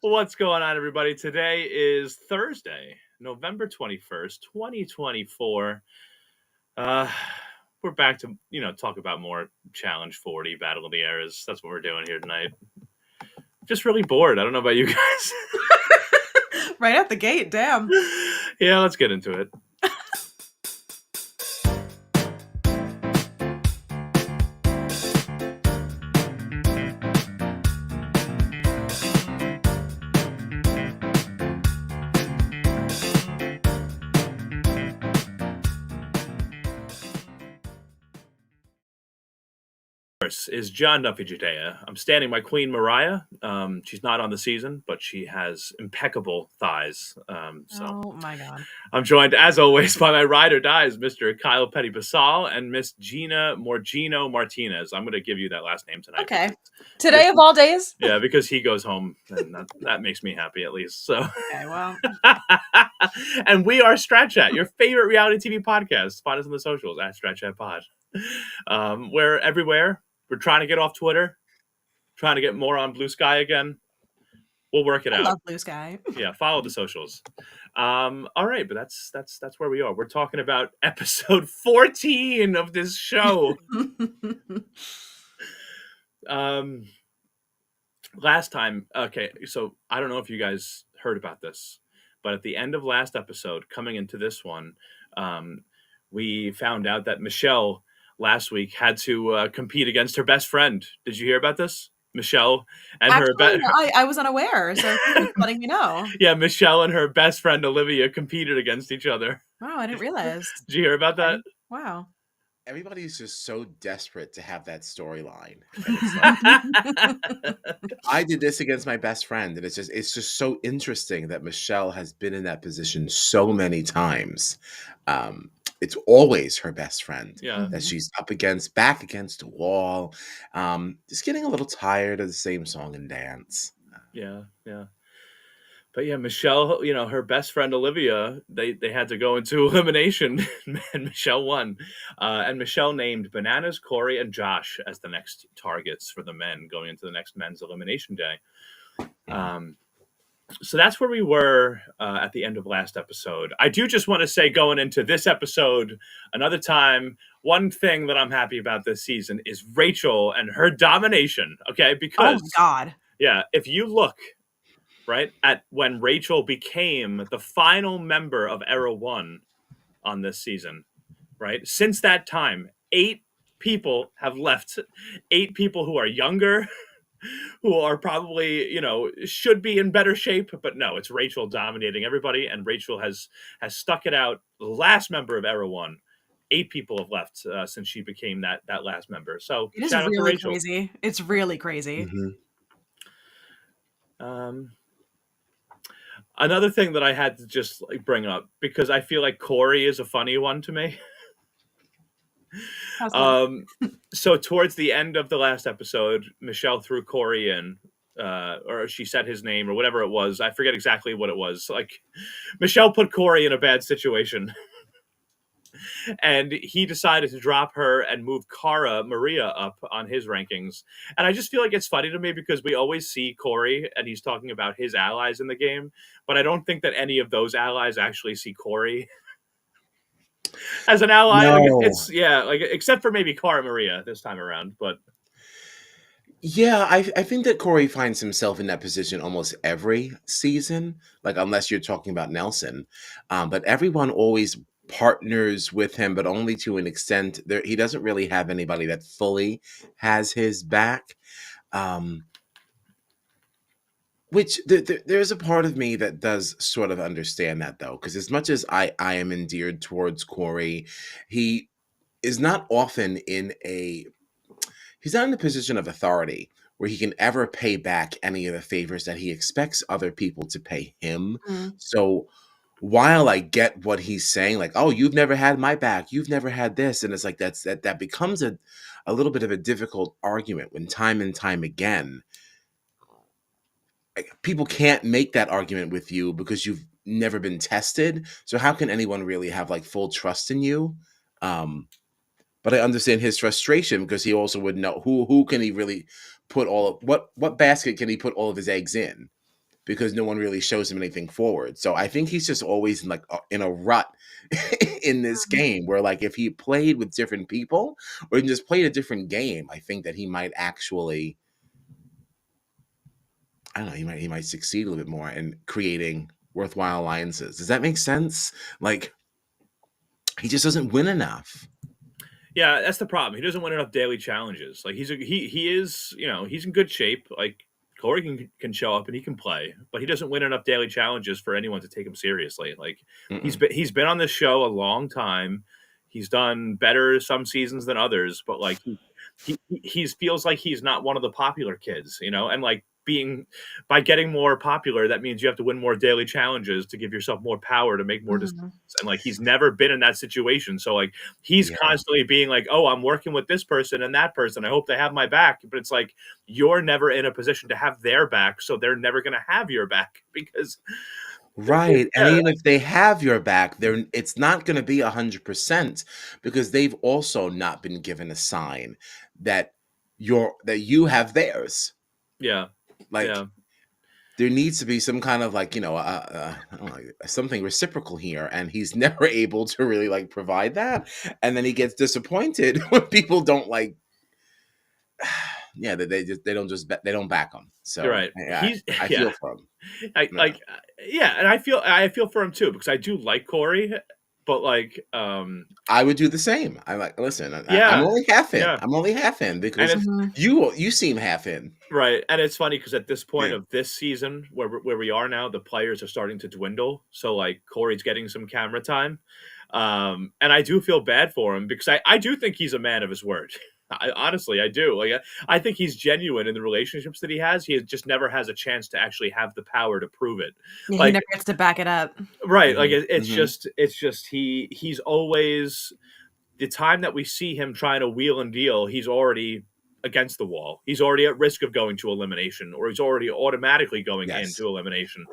What's going on, everybody? Today is Thursday, November 21st, 2024. Uh, we're back to, talk about more Challenge 40, Battle of the Eras. That's what we're doing here tonight. Just really bored. I don't know about you guys. Right out the gate, damn. Yeah, let's get into it. Is John Duffy Judea. I'm standing by Queen Mariah. She's not on the season, but she has impeccable thighs. Oh my god. I'm joined, as always, by my ride or dies, Mr. Kyle Petty Basal and Miss Gina Morgino Martinez. I'm going to give you that last name tonight. Okay. Today of all days? Yeah, because he goes home, and that makes me happy, at least. So, Okay, well. And we are Strat Chat, your favorite reality TV podcast. Find us on the socials at Strat Chat Pod. We're everywhere. We're trying to get off Twitter, trying to get more on Blue Sky again. We'll work it out. I love Blue Sky. Yeah, follow the socials. All right, but that's where we are. We're talking about episode 14 of this show. Last time, okay, so I don't know if you guys heard about this, but at the end of last episode, coming into this one, we found out that Michelle last week had to compete against her best friend. Did you hear about this? Michelle and Actually, I was unaware, so thank you for letting me know. Yeah, Michelle and her best friend Olivia competed against each other. Wow, I didn't realize. Did you hear about that? Wow. Everybody's just so desperate to have that storyline. Like, I did this against my best friend, and it's just so interesting that Michelle has been in that position so many times. It's always her best friend that she's back against a wall. Just getting a little tired of the same song and dance. Yeah. But yeah, Michelle, her best friend Olivia, they had to go into elimination, and Michelle won. And Michelle named Bananas, Corey, and Josh as the next targets for the men going into the next men's elimination day. So that's where we were at the end of last episode. I do just want to say, going into this episode, another time, one thing that I'm happy about this season is Rachel and her domination. Okay, because oh my god, yeah, if you look right at when Rachel became the final member of Era 1 on this season, right? Since that time, 8 people have left. 8 people who are younger, who are probably, should be in better shape, but no, it's Rachel dominating everybody, and Rachel has stuck it out. The last member of Era 1, 8 people have left since she became that last member. So it is shout out to really Rachel. crazy. It's really crazy. Another thing that I had to just bring up, because I feel like Corey is a funny one to me. So towards the end of the last episode, Michelle threw Corey in, or she said his name or whatever it was. I forget exactly what it was. Like, Michelle put Corey in a bad situation. And he decided to drop her and move Maria up on his rankings. And I just feel like it's funny to me because we always see Corey and he's talking about his allies in the game, but I don't think that any of those allies actually see Corey as an ally. No. Except for maybe Maria this time around, but yeah, I think that Corey finds himself in that position almost every season, like unless you're talking about Nelson. But everyone always partners with him, but only to an extent. He doesn't really have anybody that fully has his back. Which there's a part of me that does sort of understand that, though, because as much as I am endeared towards Corey, he is not often he's not in a position of authority where he can ever pay back any of the favors that he expects other people to pay him. So while I get what he's saying, like, oh, you've never had my back, you've never had this, and it's like that becomes a little bit of a difficult argument when time and time again, like, people can't make that argument with you because you've never been tested. So how can anyone really have like full trust in you? But I understand his frustration because he also would know who can he really put what basket can he put all of his eggs in? because no one really shows him anything forward. So I think he's just always in, like, in a rut in this game where, like, if he played with different people or even just played a different game, I think that he might actually, I don't know, he might succeed a little bit more in creating worthwhile alliances. Does that make sense? Like, he just doesn't win enough. Yeah, that's the problem. He doesn't win enough daily challenges. Like he is, he's in good shape. Like Corey can show up and he can play, but he doesn't win enough daily challenges for anyone to take him seriously. Like Mm-mm. he's been on this show a long time. He's done better some seasons than others, but like he feels like he's not one of the popular kids, and like by getting more popular, that means you have to win more daily challenges to give yourself more power to make more decisions. Mhm. And like he's never been in that situation, so like he's Yeah. constantly being like, oh, I'm working with this person and that person, I hope they have my back. But it's like you're never in a position to have their back, so they're never going to have your back because Right. And yeah, even if they have your back, it's not going to be 100% because they've also not been given a sign that you have theirs. yeah, Like, yeah. there needs to be some kind of, like, I don't know, something reciprocal here, and he's never able to really, like, provide that, and then he gets disappointed when people don't, like, yeah, they don't back him. You're So right. I Yeah. feel for him. I Yeah. like yeah, and I feel for him too because I do like Corey, but like I would do the same. I'm like, listen, I'm yeah, only half in. yeah. I'm only half in And because it's Mhm. you seem half in. right, and it's funny because at this point Yeah. of this season where we are now, the players are starting to dwindle. So like Corey's getting some camera time, and I do feel bad for him because I do think he's a man of his word. Honestly, I do. Like I think he's genuine in the relationships that he has. He just never has a chance to actually have the power to prove it. Yeah, he Like never gets to back it up. right, like Mhm, it's mhm. just he's always the time that we see him trying to wheel and deal, he's already against the wall. He's already at risk of going to elimination, or he's already automatically going Yes. into elimination.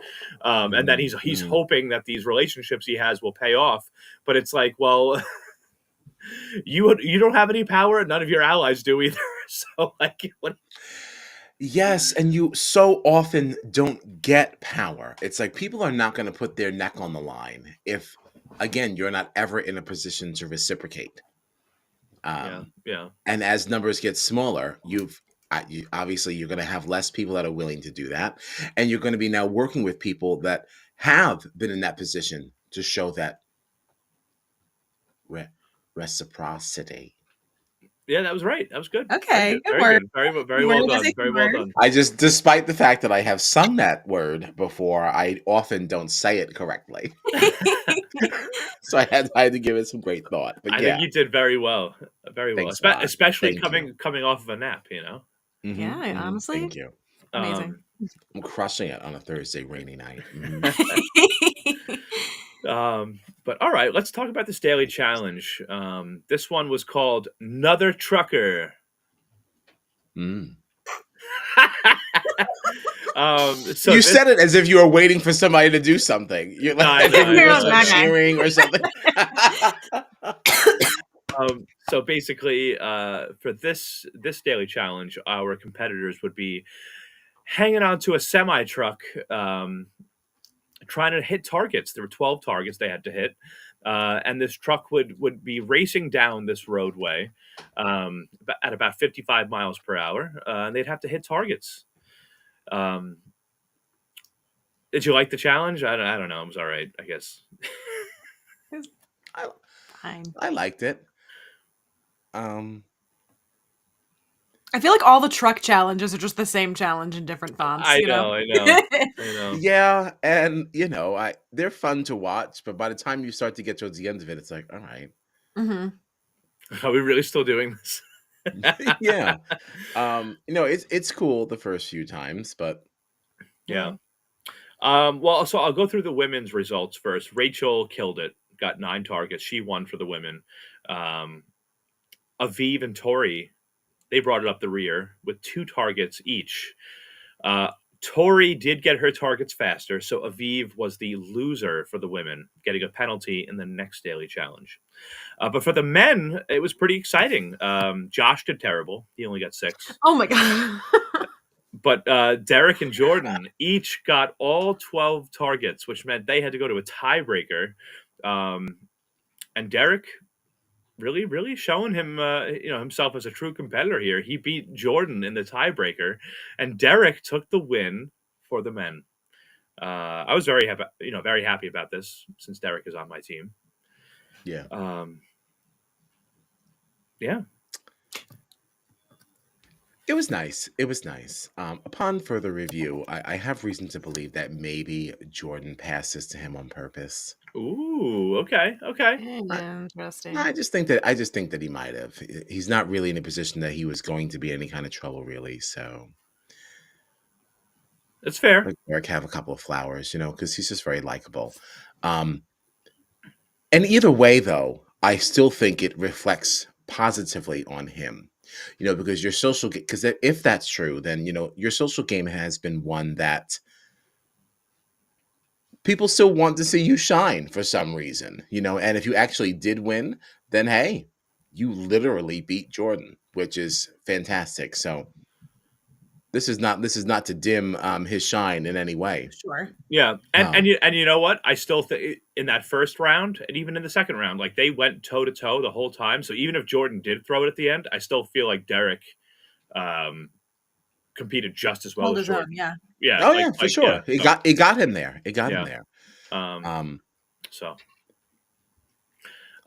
And then Mhm, he's mhm. hoping that these relationships he has will pay off. But it's like, well, you don't have any power, and none of your allies do either. So like, what? Yes, and you so often don't get power. It's like people are not going to put their neck on the line if, again, you're not ever in a position to reciprocate. Yeah, Um, yeah, and as numbers get smaller, obviously you're going to have less people that are willing to do that, and you're going to be now working with people that have been in that position to show that re- reciprocity. yeah. That was right. That was good. Very Okay, good. good Very word. good. Very Good well word. I done. say Very good well word. done. I just, despite the fact that I have sung that word before, I often don't say it correctly. So I had to give it some great thought. But I think yeah, you did very well. Very well. thanks a lot. Especially Thank you. coming off of a nap. Hmm, Yeah, hmm, honestly, thank you. amazing. Um, I'm crushing it on a Thursday rainy night. Mhm. but all right, let's talk about this daily challenge. This one was called "Another Trucker." Mm. So You this, said it as if you were waiting for somebody to do something. You're no, like, I as know, if I you You're were know, like, I like know. okay. cheering or something. So basically, for this daily challenge, our competitors would be hanging onto a semi truck, trying to hit targets. There were 12 targets they had to hit, and this truck would be racing down this roadway at about 55 miles per hour, and they'd have to hit targets. Um, did you like the challenge? I don't know. It was all right, I guess. It's I, fine. I liked it. Um, I feel like all the truck challenges are just the same challenge in different fonts, I you know? know, I know, I know. yeah, and they're fun to watch, but by the time you start to get towards the end of it, it's like, all right, Mhm. Are we really still doing this? yeah. It's cool the first few times, but Yeah. Yeah. Well, so I'll go through the women's results first. Rachel killed it, got 9 targets. She won for the women. Um, Aviv and Tori, they brought it up the rear with 2 targets each. Uh, Tori did get her targets faster, so Aviv was the loser for the women, getting a penalty in the next daily challenge. But for the men, it was pretty exciting. Josh did terrible. He only got 6. Oh my god. But Derek and Jordan each got all 12 targets, which meant they had to go to a tiebreaker. And Derek really, really showing him, himself as a true competitor here. He beat Jordan in the tiebreaker, and Derek took the win for the men. I was very happy about this since Derek is on my team. Yeah. Yeah. It was nice. It was nice. Upon further review, I have reason to believe that maybe Jordan passed this to him on purpose. Ooh. Okay. Okay. Interesting. I just think that he might have. He's not really in a position that he was going to be any kind of trouble, really. So That's fair. let Eric have a couple of flowers, because he's just very likable. Um, and either way, though, I still think it reflects positively on him. Because your social because if that's true, then your social game has been one that people still want to see you shine for some reason, and if you actually did win, then hey, you literally beat Jordan, which is fantastic. So this is not to dim his shine in any way. Sure. Yeah, and you know what? I still think in that first round and even in the second round, like they went toe to toe the whole time. So even if Jordan did throw it at the end, I still feel like Derek competed just as well Hold as his own, Jordan. yeah. Yeah. Oh yeah, for sure. Yeah, It got him there. It got him yeah. there. So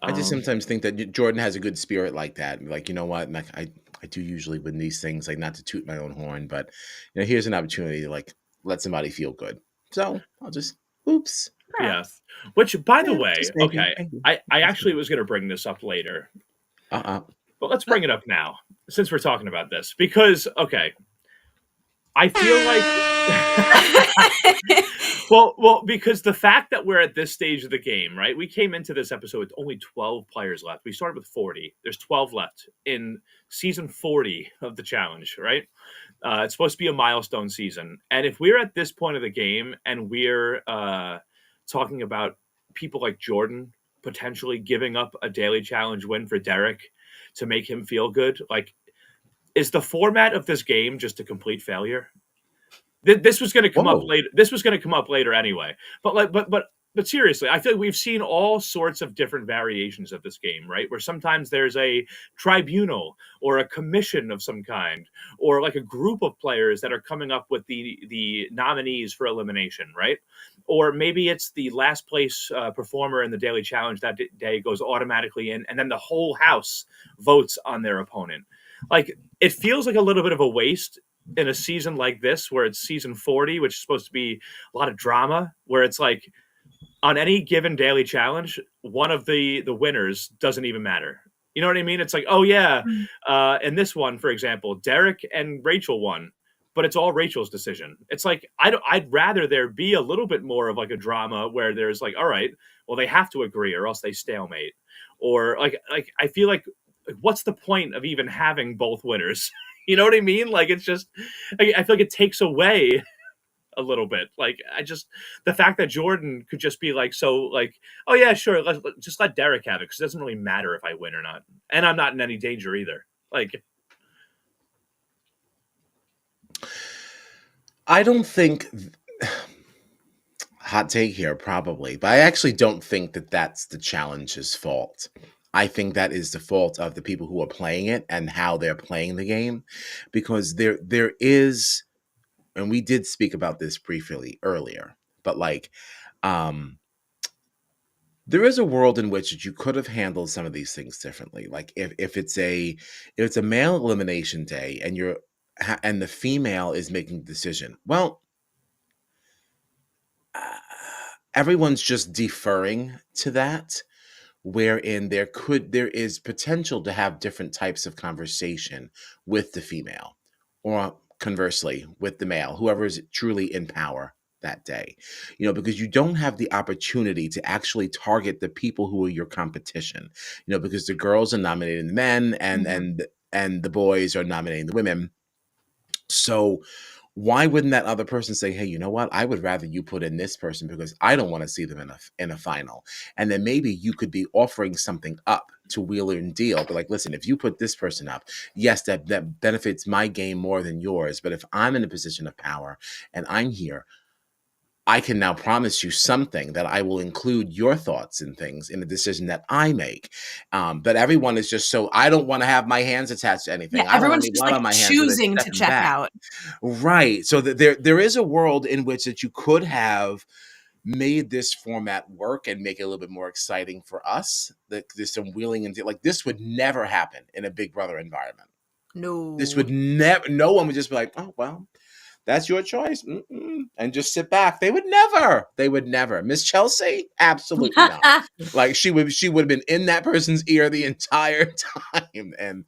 I just sometimes think that Jordan has a good spirit like that. Like, you know what? Like I do usually win these things, like not to toot my own horn, but here's an opportunity to like let somebody feel good. So I'll just oops. yeah. Perhaps. Which, by the Yeah, way, just maybe, okay, maybe. I actually was going to bring this up later, Uh-uh. but let's bring it up now since we're talking about this because okay, I feel like well, because the fact that we're at this stage of the game, right? We came into this episode with only 12 players left. We started with 40. There's 12 left in season 40 of the challenge, right? It's supposed to be a milestone season. And if we're at this point of the game and we're talking about people like Jordan potentially giving up a daily challenge win for Derek to make him feel good, like, is the format of this game just a complete failure? This was going to come up Whoa. later. This was going to come up later anyway. But seriously, I feel like we've seen all sorts of different variations of this game, right? Where sometimes there's a tribunal or a commission of some kind, or like a group of players that are coming up with the nominees for elimination, right? Or maybe it's the last place performer in the daily challenge that day goes automatically in, and then the whole house votes on their opponent. Like it feels like a little bit of a waste in a season like this where it's season 40, which is supposed to be a lot of drama, where it's like on any given daily challenge, one of the winners doesn't even matter. You know what I mean? It's like, oh yeah, in this one, for example, Derek and Rachel won, but it's all Rachel's decision. It's like I'd rather there be a little bit more of like a drama where there's like, all right, well they have to agree or else they stalemate, or like I feel like what's the point of even having both winners? You know what I mean? Like it's just, I feel like it takes away a little bit. Like the fact that Jordan could just be like, so like, oh yeah, sure, just let Derek have it because it doesn't really matter if I win or not, and I'm not in any danger either. Like, I don't think hot take here probably, but I actually don't think that that's the challenge's fault. I think that is the fault of the people who are playing it and how they're playing the game, because there is, and we did speak about this briefly earlier, but like there is a world in which you could have handled some of these things differently. Like if it's a male elimination day and and the female is making the decision, well, everyone's just deferring to that, wherein there is potential to have different types of conversation with the female, or conversely with the male, whoever is truly in power that day, because you don't have the opportunity to actually target the people who are your competition, because the girls are nominating the men, and the boys are nominating the women. So why wouldn't that other person say, hey, you know what? I would rather you put in this person because I don't want to see them in a final. And then maybe you could be offering something up to wheeler and deal. But like, listen, if you put this person up, yes, that benefits my game more than yours. But if I'm in a position of power and I'm here, I can now promise you something that I will include your thoughts and things in the decision that I make. But everyone is just so, I don't want to have my hands attached to Yeah, anything. I don't want everyone's any just blood like on my hands, so they're choosing to stepping check back. out. Right. So there is a world in which that you could have made this format work and make it a little bit more exciting for us. There's some wheeling and like this would never happen in a Big Brother environment. This would No. never. No one would just be like, "Oh well, that's your choice," and just sit back. They would never. They would never. Miss Chelsea, absolutely not. Like she would have been in that person's ear the entire time, and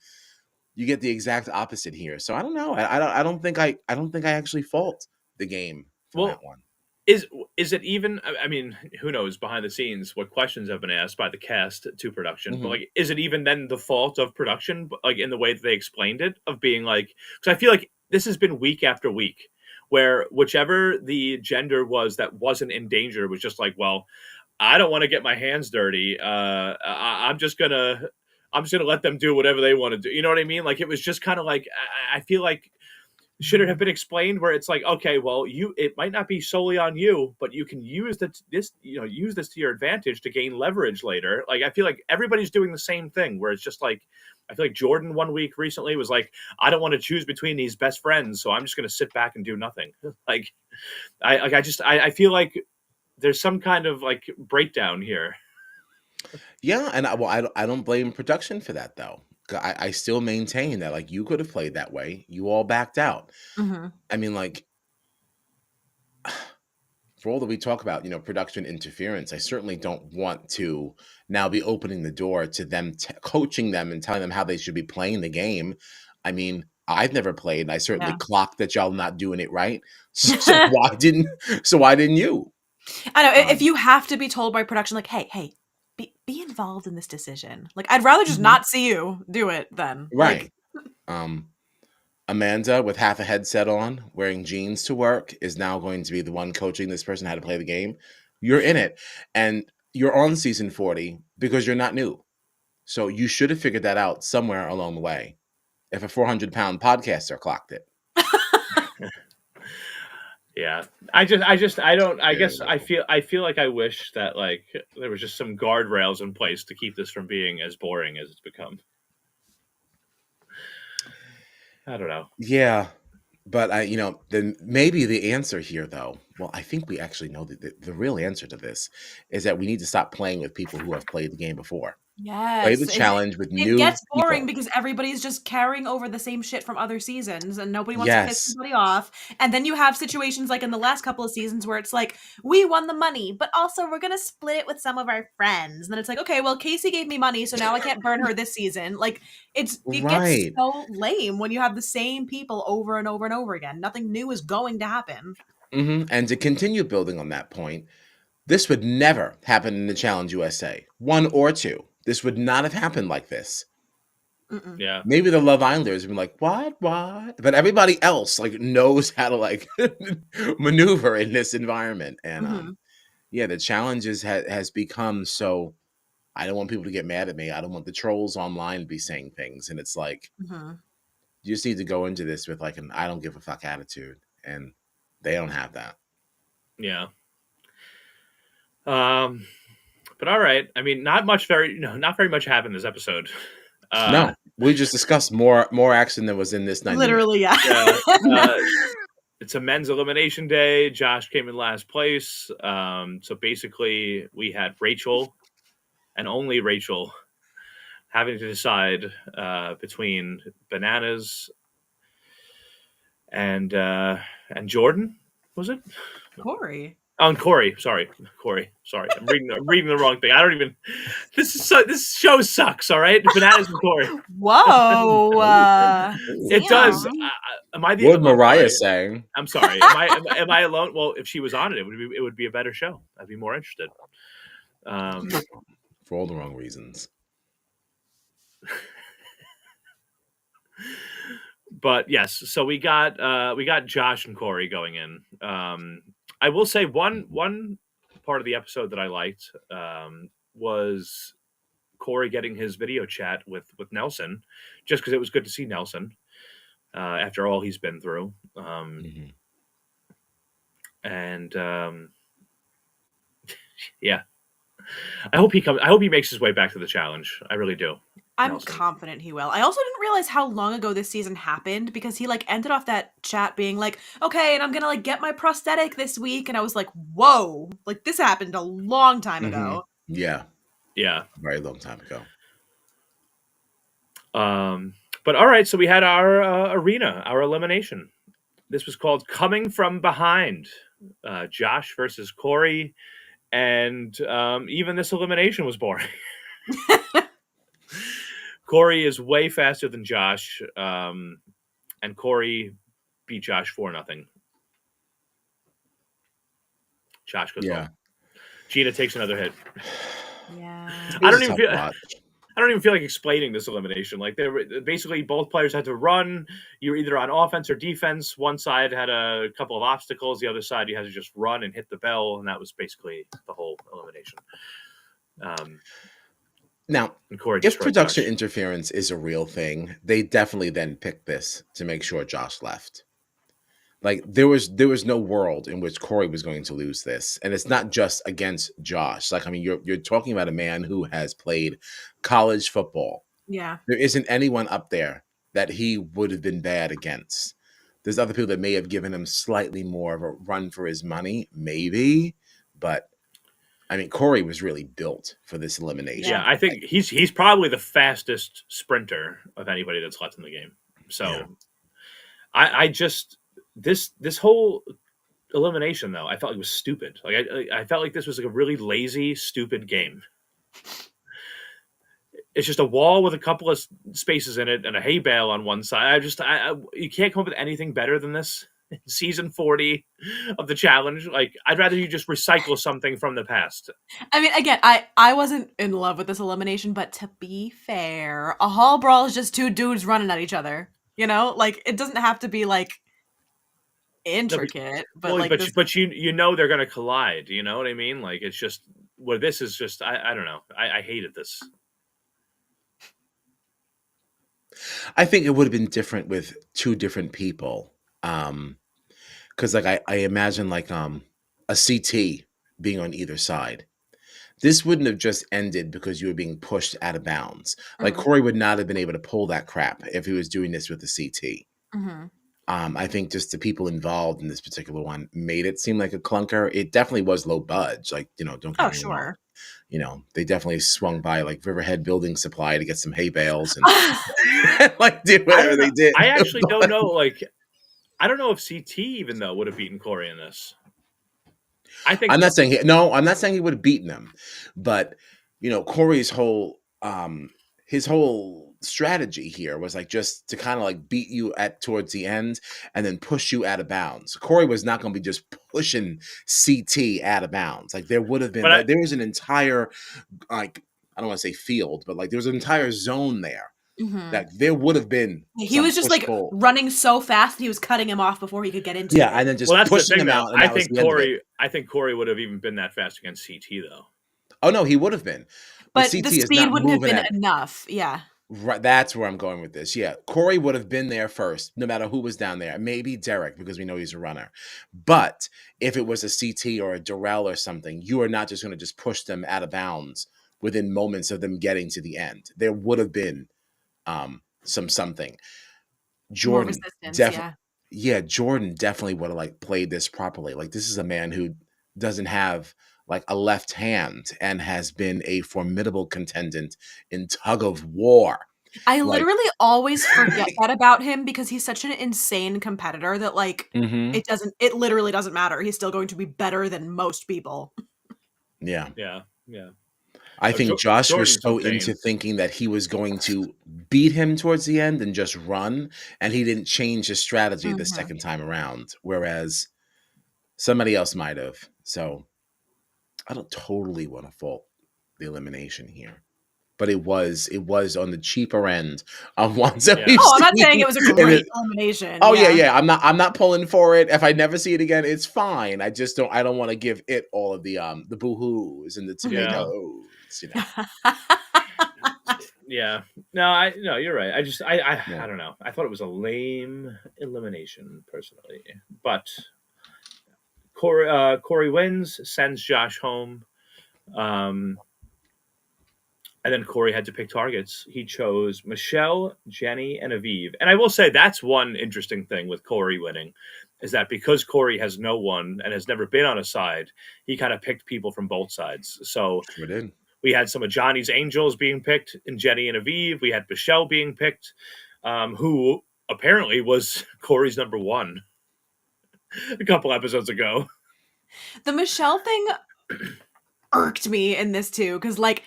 you get the exact opposite here. So I don't know. I don't think I actually fault the game for Well, that one. is it even? I mean, who knows behind the scenes what questions have been asked by the cast to production? But Mhm. like, is it even then the fault of production? Like in the way that they explained it, of being like, because I feel like this has been week after week, where whichever the gender was that wasn't in danger was just like, well, I don't want to get my hands dirty. I'm just gonna let them do whatever they want to do. You know what I mean? Like it was just kind of like I feel like should it have been explained where it's like, okay, well, it might not be solely on you, but you can use use this to your advantage to gain leverage later. Like I feel like everybody's doing the same thing where it's just like I feel like Jordan one week recently was like, I don't want to choose between these best friends, so I'm just gonna sit back and do nothing. Like I feel like there's some kind of like breakdown here. Yeah, and I don't blame production for that though. I still maintain that like you could have played that way. You all backed out. Hmm. I mean, like for all that we talk about, production interference, I certainly don't want to now be opening the door to them coaching them and telling them how they should be playing the game. I mean, I've never played, and I certainly Yeah. clocked that y'all not doing it right. So why didn't you? I know if Um, you have to be told by production, like, hey, be involved in this decision. Like, I'd rather just Mhm. not see you do it then. Like, Right. Um, Amanda with half a headset on, wearing jeans to work, is now going to be the one coaching this person how to play the game. You're in it, and you're on season 40 because you're not new. So you should have figured that out somewhere along the way. If a 400-pound podcaster clocked it. Yeah. I don't, I guess I feel like I wish that like there was just some guardrails in place to keep this from being as boring as it's become. I don't know. Yeah. But then maybe the answer here, though, well, I think we actually know that the real answer to this is that we need to stop playing with people who have played the game before. Play the yes, challenge with it new gets boring people. because everybody's just carrying over the same shit from other seasons and nobody wants to piss Yes. anybody off. And then you have situations like in the last couple of seasons where it's like, we won the money, but also we're going to split it with some of our friends. And then it's like, okay, well, Casey gave me money, so now I can't burn her this season. Like, it gets Right. so lame when you have the same people over and over and over again. Nothing new is going to happen. And to continue building on that point, this would never happen in the Challenge USA. 1 or 2. This would not have happened like this. Mm-mm. Yeah. Maybe the Love Islanders have been like, what? But everybody else like knows how to like maneuver in this environment. And Mm-hmm. yeah, the challenges has become so I don't want people to get mad at me. I don't want the trolls online to be saying things. And it's like Mm-hmm. you just need to go into this with like an I don't give a fuck attitude. And they don't have that. Yeah. Um but all right. I mean, not very much happened this episode. Uh No, we just discussed more action than was in this 90 minutes. Literally, yeah. yeah. It's a men's elimination day. Josh came in last place. So basically we had Rachel and only Rachel having to decide between Bananas and Jordan, was it? Corey. Oh, and Corey. Sorry, Corey. Sorry, I'm reading the wrong thing. I don't even. This show sucks. All right, Bananas and Corey. Whoa. It does. Damn. Am I the? What I'm Mariah sorry. saying? I'm sorry. Am I alone? Well, if she was on it, it would be a better show. I'd be more interested. For all the wrong reasons. But yes, so we got Josh and Corey going in. I will say one part of the episode that I liked was Corey getting his video chat with Nelson, just because it was good to see Nelson after all he's been through. Mhm. And yeah, I hope he makes his way back to the challenge. I really do. I'm Nelson. confident he will. I also didn't realize how long ago this season happened because he like ended off that chat being like, okay, and I'm gonna like get my prosthetic this week. And I was like, whoa, like this happened a long time ago. Yeah, Yeah. very long time ago. But all right, so we had our arena, our elimination. This was called Coming From Behind. Josh versus Corey. And even this elimination was boring. Corey is way faster than Josh, and Corey beat Josh 4-0. Josh goes home. Gina takes another hit. Yeah. I don't even feel like explaining this elimination. Like they were basically both players had to run. You were either on offense or defense. One side had a couple of obstacles. The other side you had to just run and hit the bell, and that was basically the whole elimination. Now, if production interference is a real thing, they definitely then picked this to make sure Josh left. Like there was no world in which Corey was going to lose this, and it's not just against Josh. Like I mean, you're talking about a man who has played college football. Yeah, there isn't anyone up there that he would have been bad against. There's other people that may have given him slightly more of a run for his money, maybe, but I mean, Corey was really built for this elimination. Yeah, I think he's probably the fastest sprinter of anybody that's left in the game. So, yeah. I just this whole elimination though, I felt like it was stupid. Like I felt like this was like a really lazy, stupid game. It's just a wall with a couple of spaces in it and a hay bale on one side. You can't come up with anything better than this. Season 40 of the challenge. Like I'd rather you just recycle something from the past. I mean, again, I wasn't in love with this elimination, but to be fair, a hall brawl is just two dudes running at each other. You know, like it doesn't have to be like intricate, but you know they're gonna collide. You know what I mean? Like it's just this is just I don't know. I hated this. I think it would have been different with two different people. Because like I imagine like a CT being on either side. This wouldn't have just ended because you were being pushed out of bounds. Like Corey would not have been able to pull that crap if he was doing this with the CT. I think just the people involved in this particular one made it seem like a clunker. It definitely was low budge. Like, you know, don't get me wrong. You know, they definitely swung by like Riverhead Building Supply to get some hay bales and like did whatever they did. I actually don't know. Like, I don't know if CT even though would have beaten Corey in this. I'm not saying he would have beaten him, but you know, Corey's whole his whole strategy here was like just to kind of like beat you towards the end and then push you out of bounds. Corey was not going to be just pushing CT out of bounds. Like there would have been there was an entire like I don't want to say field, but like there was an entire zone there. That there would have been. He was just like running so fast he was cutting him off before he could get into it. Yeah, and then just pushing him out. And I think Corey would have even been that fast against CT though. Oh no, he would have been. But the speed wouldn't have been enough. Yeah. Right, that's where I'm going with this. Yeah, Corey would have been there first, no matter who was down there. Maybe Derek, because we know he's a runner. But if it was a CT or a Darrell or something, you are not just going to just push them out of bounds within moments of them getting to the end. There would have been something. Jordan Jordan definitely would have like played this properly. Like this is a man who doesn't have like a left hand and has been a formidable contendant in tug of war. I literally always forget that about him because he's such an insane competitor that like it literally doesn't matter. He's still going to be better than most people. Yeah. I think Josh was so into thinking that he was going to beat him towards the end and just run, and he didn't change his strategy the second time around, whereas somebody else might have. So I don't totally want to fault the elimination here, but it was on the cheaper end of ones that we've seen. I'm not saying it was a great elimination. Oh yeah. I'm not pulling for it. If I never see it again, it's fine. I don't want to give it all of the boo-hoos and the tomatoes. You know. Yeah. No, you're right. Yeah. I don't know. I thought it was a lame elimination personally, but Corey wins, sends Josh home. Um, and then Corey had to pick targets. He chose Michelle, Jenny, and Aviv. And I will say that's one interesting thing with Corey winning, is that because Corey has no one and has never been on a side, he kind of picked people from both sides. So Sure did. we had some of Johnny's angels being picked, and Jenny and Aviv. We had Michelle being picked, who apparently was Corey's number one a couple episodes ago. The Michelle thing irked me in this too, because like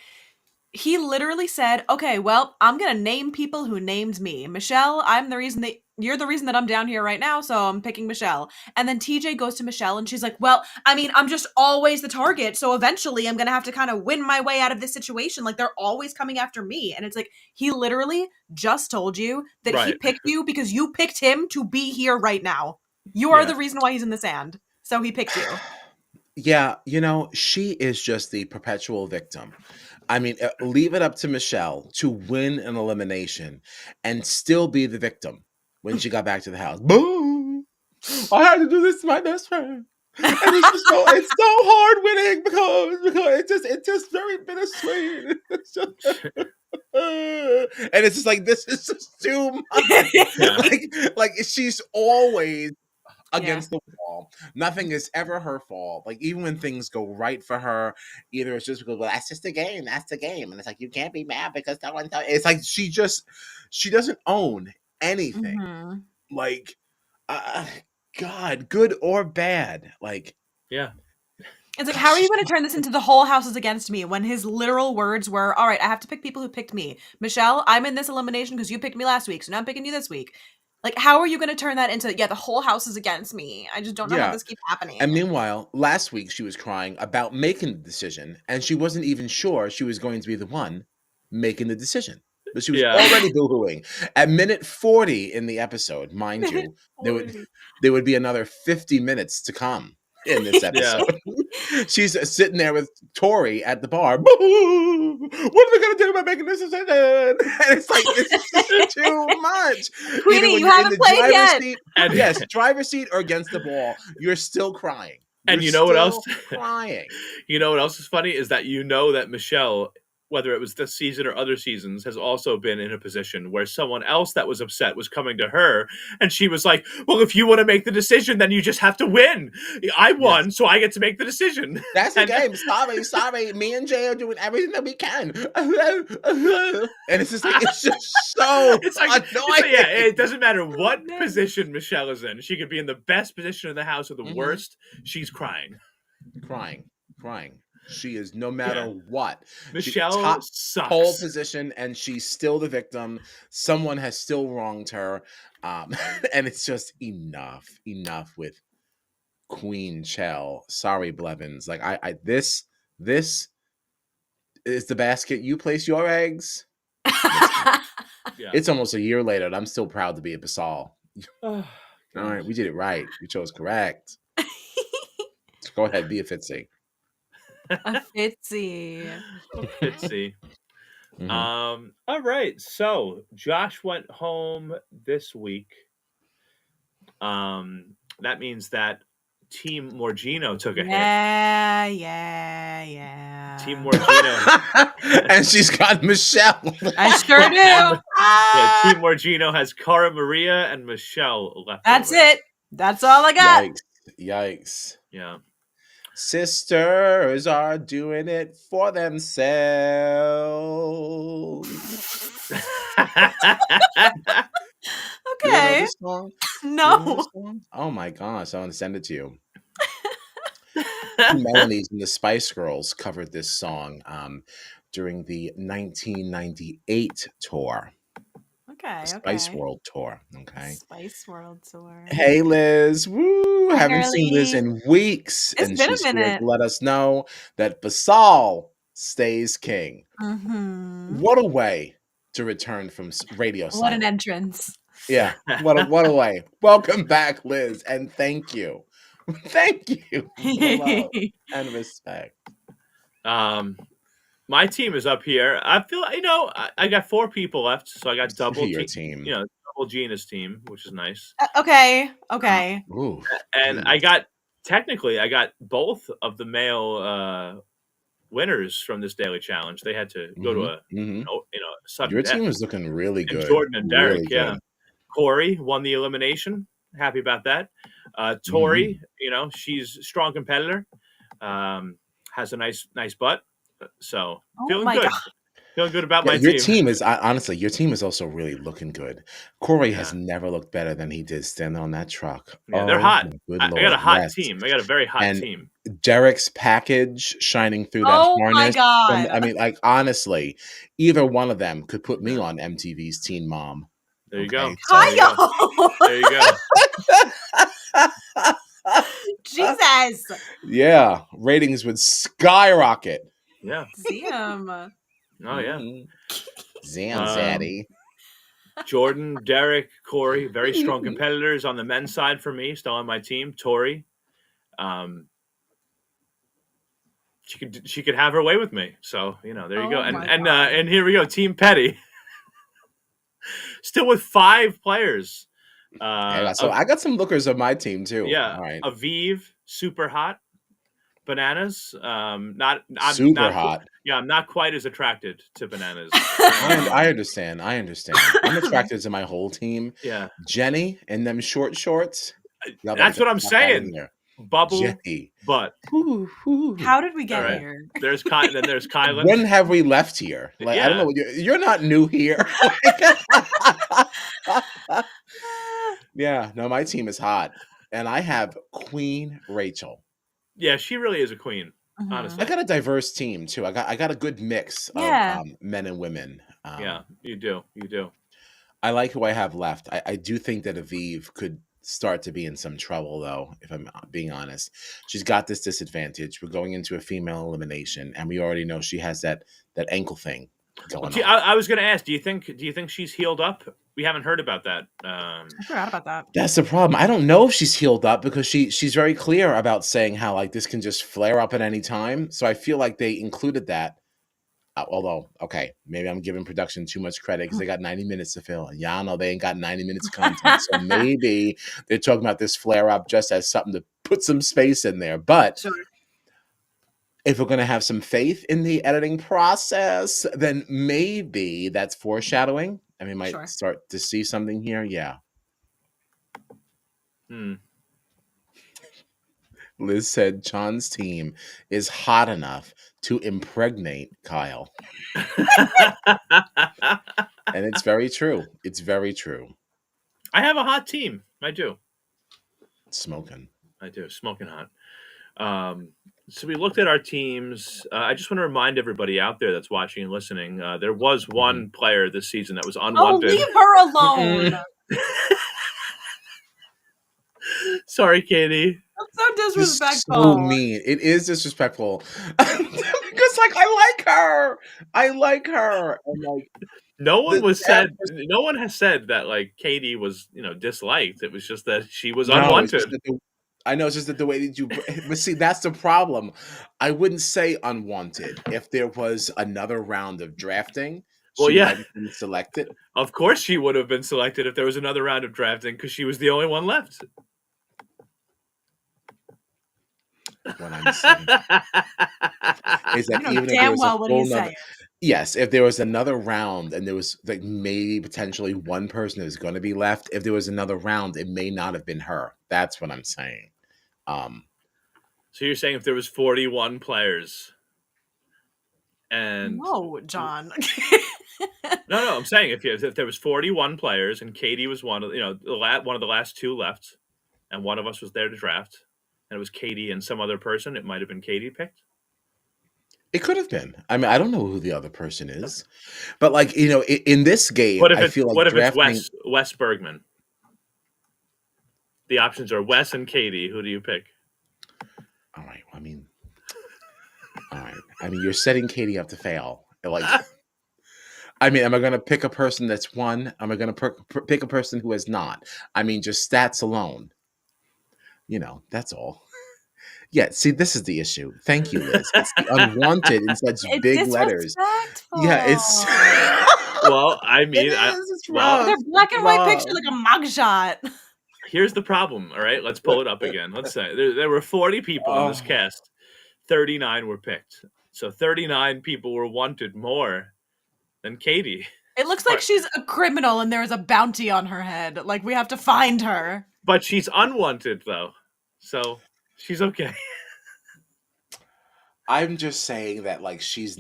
he literally said, "Okay, well, I'm gonna name people who named me. Michelle, you're the reason that I'm down here right now, so I'm picking Michelle." And then TJ goes to Michelle and she's like, "Well, I mean, I'm just always the target, so eventually I'm gonna have to kind of win my way out of this situation. Like they're always coming after me." And it's like he literally just told you that he Right. picked you because you picked him to be here right now. You are Yeah. the reason why he's in the sand. So he picked you. Yeah, she is just the perpetual victim. I mean, leave it up to Michelle to win an elimination and still be the victim when she got back to the house. Boo! I had to do this to my best friend. And it's so hard winning because it's just very bittersweet. It's just and it's just like this is just too much. Yeah. Like she's always Yeah. against the wall. Nothing is ever her fault. Like even when things go right for her, either it's just because, well, that's just the game. That's the game, and it's like you can't be mad because someone. It's like she doesn't own anything. Mhm. Like, God, good or bad. Like, Yeah. It's like, how are you going to turn this into the whole house is against me when his literal words were, "All right, I have to pick people who picked me. Michelle, I'm in this elimination because you picked me last week, so now I'm picking you this week." Like, how are you going to turn that into, yeah, the whole house is against me? I just don't know how yeah. this keeps happening. And meanwhile, last week she was crying about making the decision, and she wasn't even sure she was going to be the one making the decision. But she was Yeah. already boohooing. At minute 40 in the episode, mind you, there would be another 50 minutes to come in this episode. She's sitting there with Tori at the bar. Boo! What are they gonna do about making this decision? And it's like it's just too much. Either Queenie, when you you're in haven't the played driver's yet. seat, And yes, driver's seat or against the ball, you're still crying. And You're you know what else? still crying. You know what else is funny is that that Michelle, whether it was this season or other seasons, has also been in a position where someone else that was upset was coming to her, and she was like, "Well, if you want to make the decision, then you just have to win. I won, so I get to make the decision." That's the And- game. Sorry. Me and Jay are doing everything that we can. And it's just like it's just so annoying. yeah, it doesn't matter what man. position Michelle is in. She could be in the best position in the house or the Mhm. worst. She's crying. Crying. She is no matter what. Michelle top sucks. pole position, and she's still the victim. Someone has still wronged her, and it's just enough with Queen Chell. Sorry, Blevins. Like this is the basket you place your eggs. Yeah. It's almost a year later, and I'm still proud to be a Basal. Oh, All right, we did it right. We chose correct. Go ahead, be a Fitzy. A Fitzy. Fitzy. Mhm. All right. So Josh went home this week. That means that Team Morgino took a hit. Yeah. Team Morgino. And she's got Michelle. I sure do. Yeah, Team Morgino has Cara Maria and Michelle left. That's over. it. That's all I got. Yikes. Yeah. Sisters are doing it for themselves. Do you know Okay. this song? No. Oh my gosh, I want to send it to you. Melanies and the Spice Girls covered this song during the 1998 tour. Okay. Spice World tour. Okay. Spice World tour. Hey Liz, woo! Hi, Haven't seen Liz girly. in weeks, It's and been a she's here minute. to let us know that Basal stays king. Mm-hmm. What a way to return from radio silence. What an entrance. Yeah, what a way. Welcome back, Liz, and thank you. Thank you for the love and respect. My team is up here. I feel I got 4 people left, so I got double Your team. team. Double Gina's team, which is nice. Okay. Uh, Okay. Ooh, and I geez. got I got both of the male winners from this daily challenge. They had to go to a sudden Your death. team is looking really And good. Jordan and Derek, Really yeah. good. Corey won the elimination. Happy about that. Tori, she's a strong competitor. Has a nice butt. So Oh feeling my good. god. Feeling good about Yeah, my your team. team is honestly, your team is also really looking good. Corey has Yeah. never looked better than he did standing on that truck. Yeah, they're Oh hot. my good I got a lord, hot yes. team. I got a very hot And team. Derek's package shining through that Oh my harness from, god. I mean, like, honestly, either one of them could put me Yeah. on MTV's Teen Mom. There you Okay, go. so There you go. Kyle. There you go. Jesus. yeah, ratings would skyrocket. Yeah. Damn. Oh yeah. Zam Zaddy. Jordan, Derek, Corey, very strong competitors on the men's side for me, still on my team. Tori, she could have her way with me. So there you go. Oh my And here we go, Team Petty, still with 5 players. So I got some lookers on my team too. Yeah, All right. Aviv, super hot. Bananas, I'm Super hot. Yeah, I'm not quite as attracted to Bananas. I understand. I'm attracted to my whole team. Yeah, Jenny and them short shorts. Y'all better that's get what I'm the fuck out of saying. here. Bubble, Jenny. but How did we get all right. here? There's then there's Kylan. When have we left here? Like, I don't know. You're not new here. Yeah, no, my team is hot, and I have Queen Rachel. Yeah, she really is a queen. Honestly, I got a diverse team too. I got a good mix of men and women. Yeah, you do. I like who I have left. I do think that Aviv could start to be in some trouble, though, if I'm being honest. She's got this disadvantage. We're going into a female elimination, and we already know she has that ankle thing going on. I was going to ask, do you think she's healed up? We haven't heard about that. I forgot about that. That's the problem. I don't know if she's healed up because she's very clear about saying how like this can just flare up at any time. So I feel like they included that. Although, okay, maybe I'm giving production too much credit because they got 90 minutes to fill. And y'all know they ain't got 90 minutes of content. So maybe they're talking about this flare up just as something to put some space in there. But Sure. if we're going to have some faith in the editing process, then maybe that's foreshadowing. And we might start to see something here. Yeah. Liz said John's team is hot enough to impregnate Kyle. And it's very true. It's very true. I have a hot team. I do. Smoking. I do. Smoking hot. So we looked at our teams. I just want to remind everybody out there that's watching and listening, there was one player this season that was unwanted. Oh, leave her alone. Sorry, Katie. That's so disrespectful. So mean. It is disrespectful. Because like I like her. And like no one has said that like Katie was, disliked. It was just that she was unwanted. I know, it's just that the way that you but see, that's the problem. I wouldn't say unwanted. If there was another round of drafting, she might have been selected. Of course she would have been selected if there was another round of drafting because she was the only one left. What I'm saying is that even if there was a full number, yes, if there was another round and there was like maybe potentially one person that was going to be left, if there was another round, it may not have been her. That's what I'm saying. So you're saying if there was 41 players, and no, John. no, I'm saying if there was 41 players and Katie was one of one of the last 2 left, and one of us was there to draft, and it was Katie and some other person, it might have been Katie picked. It could have been. I mean, I don't know who the other person is, but like in this game, I feel like it's Wes Bergman? The options are Wes and Katie. Who do you pick? All right. I mean, you're setting Katie up to fail. Like, I mean, am I going to pick a person that's won? Am I going to pick a person who has not? I mean, just stats alone. That's all. Yeah, see, this is the issue. Thank you, Liz. It's the unwanted in such It's big letters. Yeah, it's disrespectful. Well, I it mean, is. It's well, They're rough. black It's and white picture rough. like a mugshot. here's the problem. All right, let's pull it up again. Let's say there were 40 people in this Oh, cast. 39 were picked. So 39 people were wanted more than Katie. It looks like she's a criminal and there is a bounty on her head. Like we have to find her. But she's unwanted though. So she's okay. I'm just saying that like she's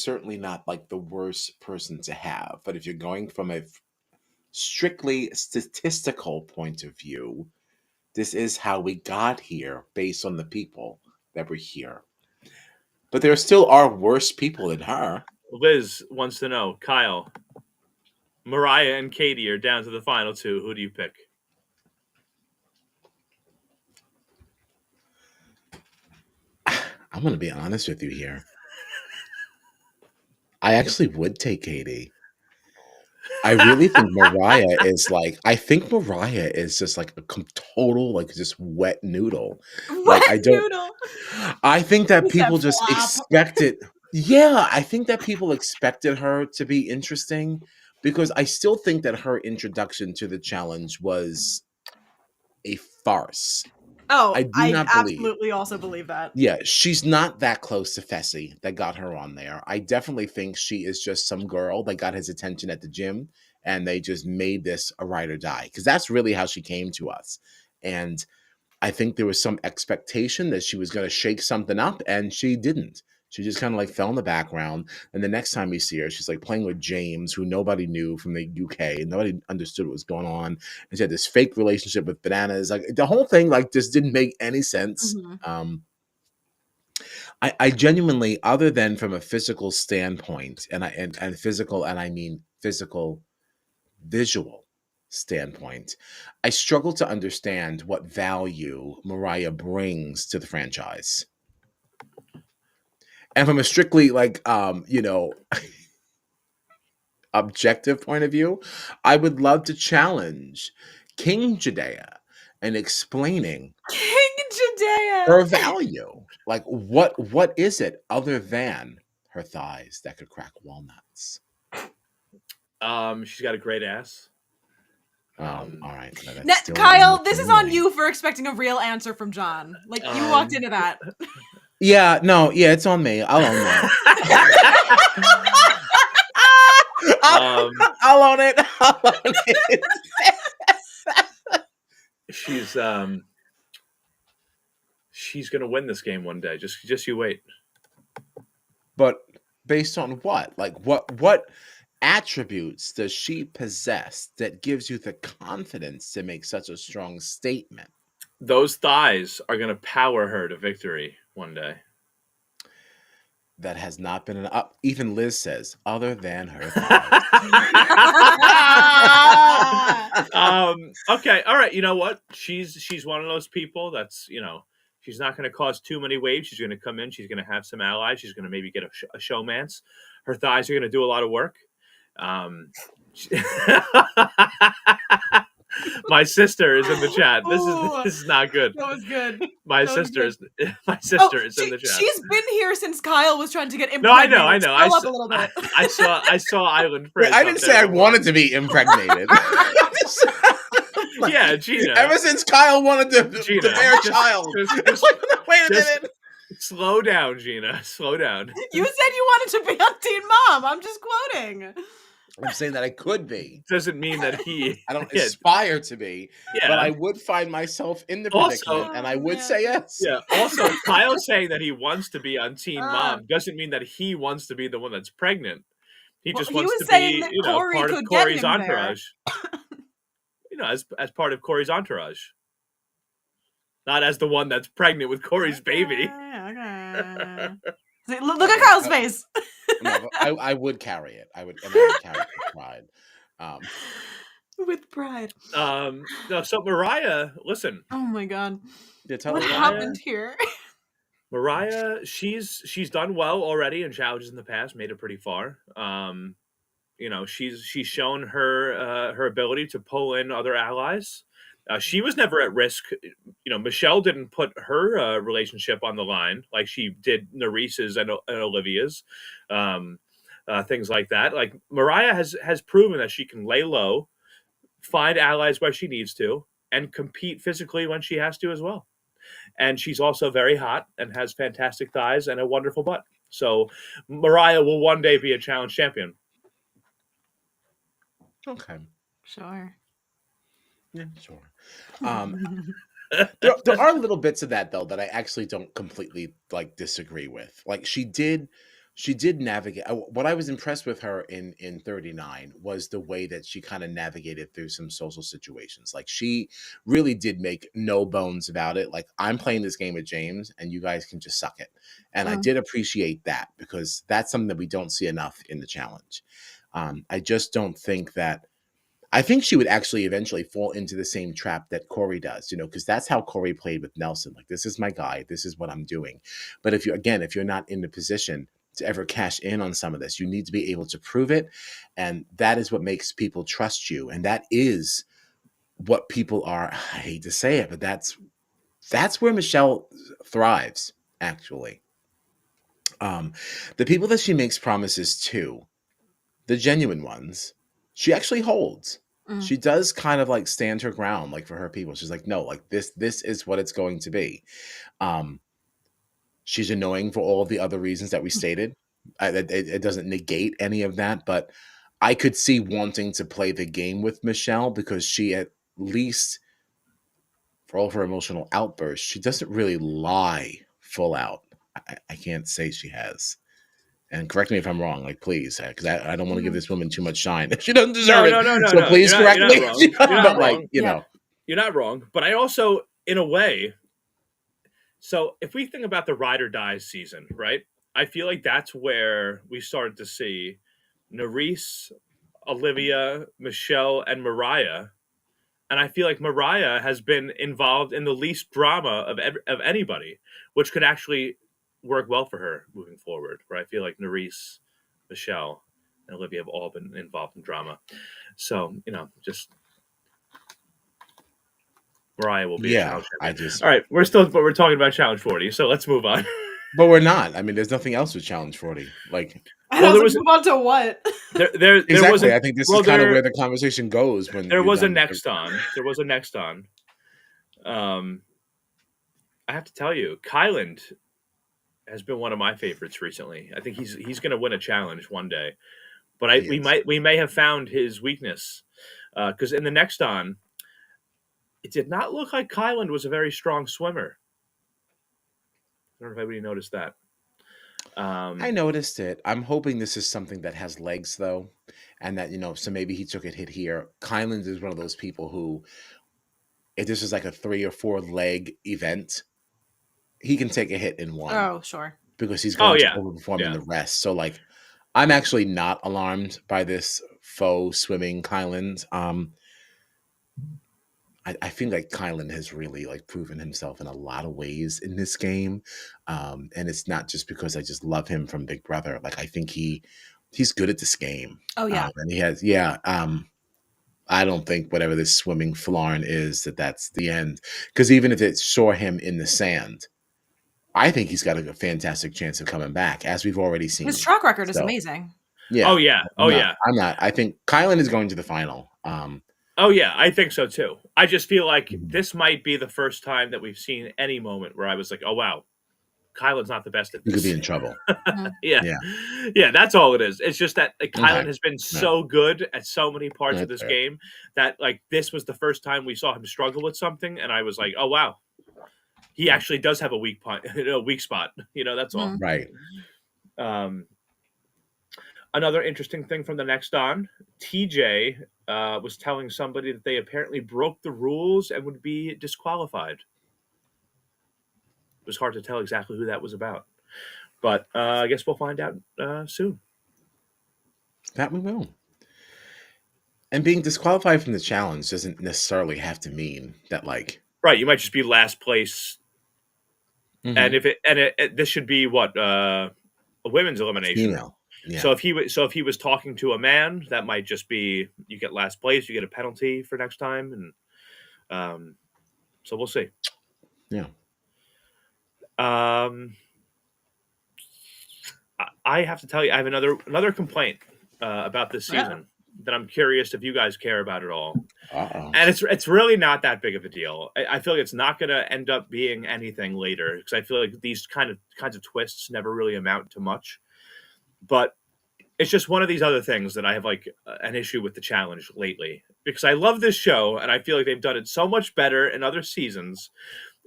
certainly not like the worst person to have. But if you're going from a strictly statistical point of view, this is how we got here based on the people that were here. But there still are worse people than her. Liz wants to know, Kyle, Mariah and Katie are down to the final two. Who do you pick? I'm going to be honest with you here. I actually would take Katie. I really think Mariah is like, I think Mariah is just like a total, like just wet noodle. Like, Wet noodle. I think that He said people just flop. expected, yeah, I think that people expected her to be interesting because I still think that her introduction to the challenge was a farce. Oh, I do I not believe. absolutely also believe that. Yeah, she's not that close to Fessy that got her on there. I definitely think she is just some girl that got his attention at the gym and they just made this a ride or die because that's really how she came to us. And I think there was some expectation that she was going to shake something up and she didn't. She just kind of like fell in the background. And the next time we see her, she's like playing with James, who nobody knew from the UK and nobody understood what was going on. And she had this fake relationship with Bananas. Like the whole thing, like just didn't make any sense. Mhm. I genuinely, other than from a physical standpoint, and physical, and I mean physical, visual standpoint, I struggle to understand what value Mariah brings to the franchise. And from a strictly like objective point of view, I would love to challenge King Judea in explaining King Judea. her value. Like what is it other than her thighs that could crack walnuts? She's got a great ass. All right. No, Now, that's still Kyle, this is on annoying. you for expecting a real answer from John. Like you walked into that. Yeah, no, yeah, it's on me. I'll own that. I'll own it. I'll own it. She's gonna win this game one day. Just you wait. But based on what? Like what attributes does she possess that gives you the confidence to make such a strong statement? Those thighs are gonna power her to victory one day. That has not been up. Even Liz says, other than her thighs. Okay, all right. You know what? She's one of those people that's she's not going to cause too many waves. She's going to come in. She's going to have some allies. She's going to maybe get a showmance. Her thighs are going to do a lot of work. My sister is in the chat. This is not good. That was good. My sister is in the chat. She's been here since Kyle was trying to get No, impregnated. I know. Scroll up a little bit. I saw Island Prince. Wait, I didn't say I wanted to be impregnated. Yeah, Gina. Ever since Kyle wanted to bear a child. Wait a minute. Slow down, Gina. Slow down. You said you wanted to be on Teen Mom. I'm just quoting. I'm saying that I could be. Doesn't mean that he. I don't aspire to be, yeah. but I would find myself in the predicament, and I would say yes. Yeah. Also, Kyle saying that he wants to be on Teen Mom doesn't mean that he wants to be the one that's pregnant. He just wants to be, part of Corey's entourage. As part of Corey's entourage. Not as the one that's pregnant with Corey's baby. See, look at Kyle's face. No, I would carry it. I would carry it with pride. With pride. No, so Mariah, listen. Oh my god. Yeah, tell what us happened here? Mariah, she's done well already in challenges in the past, made it pretty far. She's shown her ability to pull in other allies. She was never at risk. Michelle didn't put her relationship on the line like she did Narice's and Olivia's, things like that. Like Mariah has proven that she can lay low, find allies where she needs to, and compete physically when she has to as well. And she's also very hot and has fantastic thighs and a wonderful butt. So Mariah will one day be a challenge champion. Okay. Sure. Yeah, sure. There are little bits of that though that I actually don't completely like disagree with. Like she did navigate. What I was impressed with her in 39 was the way that she kind of navigated through some social situations. Like she really did make no bones about it. Like I'm playing this game with James, and you guys can just suck it. And I Mm. did appreciate that because that's something that we don't see enough in the challenge. I just don't think that I think she would actually eventually fall into the same trap that Corey does, because that's how Corey played with Nelson. Like, this is my guy, this is what I'm doing. But if you're not in the position to ever cash in on some of this, you need to be able to prove it. And that is what makes people trust you. And that is what people are, I hate to say it, but that's where Michelle thrives, actually. The people that she makes promises to, the genuine ones, she actually holds. Mm. She does kind of like stand her ground, like for her people. She's like, no, like this is what it's going to be. Um, she's annoying for all the other reasons that we stated. It doesn't negate any of that, but I could see wanting to play the game with Michelle because she at least, for all of her emotional outbursts, she doesn't really lie full out. I can't say she has. And correct me if I'm wrong, like please, because I don't want to give this woman too much shine. She doesn't deserve it. So No. please correct You're not me. wrong. You're not But like, wrong. Yeah. You're not wrong. But I also, in a way, so if we think about the Ride or Die season, right? I feel like that's where we started to see Narice, Olivia, Michelle, and Mariah. And I feel like Mariah has been involved in the least drama of anybody, which could actually work well for her moving forward. Where I feel like Narice, Michelle, and Olivia have all been involved in drama. So, just Mariah will be a yeah, challenge champion. but All right, we're talking about Challenge 40, so let's move on. we're not. I mean, there's nothing else with Challenge 40. Like And I was like, move on to what? there was exactly. I think this is kind of where the conversation goes when there was a next on. There was a next on. I have to tell you, Kyland has been one of my favorites recently. I think he's going to win a challenge one day, but we may have found his weakness because in the next on, it did not look like Kyland was a very strong swimmer. I don't know if anybody noticed that. I noticed it. I'm hoping this is something that has legs though, and that so maybe he took a hit here. Kyland is one of those people who, if this is like a 3 or 4 leg event, he can take a hit in one. Oh, sure. Because he's going to overperform in the rest. So like, I'm actually not alarmed by this faux swimming Kyland. I feel like Kylan has really like proven himself in a lot of ways in this game, and it's not just because I just love him from Big Brother. Like I think he's good at this game. Oh yeah, and he has I don't think whatever this swimming flarn is that's the end. Because even if it saw him in the sand, I think he's got a fantastic chance of coming back, as we've already seen. His track record is amazing. Yeah. Oh yeah. I'm not. I think Kylan is going to the final. Oh yeah, I think so too. I just feel like this might be the first time that we've seen any moment where I was like, "Oh wow, Kylan's not the best at this." You could be in trouble. Yeah, that's all it is. It's just that Kylan has been so good at so many parts of this game that like this was the first time we saw him struggle with something, and I was like, "Oh wow, he actually does have a weak point, a weak spot." That's all. Right. Another interesting thing from the next on, TJ was telling somebody that they apparently broke the rules and would be disqualified. It was hard to tell exactly who that was about, but I guess we'll find out soon. That we will. And being disqualified from the challenge doesn't necessarily have to mean that, like, right? You might just be last place, and if this should be what a women's elimination. Female. Yeah. So if he was talking to a man, that might just be you get last place, you get a penalty for next time, and Um, so we'll see. Yeah. Um, I have to tell you, I have another complaint about this Oh. season that I'm curious if you guys care about at all. Uh-oh. And it's really not that big of a deal. I feel like it's not going to end up being anything later because I feel like these kinds of twists never really amount to much. But it's just one of these other things that I have like an issue with the challenge lately because I love this show and I feel like they've done it so much better in other seasons.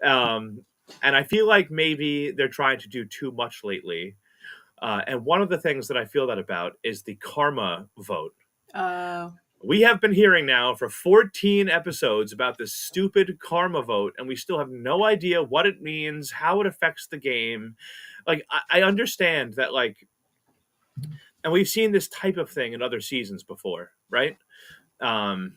Um, and I feel like maybe they're trying to do too much lately. And one of the things that I feel that about is the karma vote. Oh. We have been hearing now for 14 episodes about this stupid karma vote, and we still have no idea what it means, how it affects the game. Like, I understand that, like, and we've seen this type of thing in other seasons before, right? Um,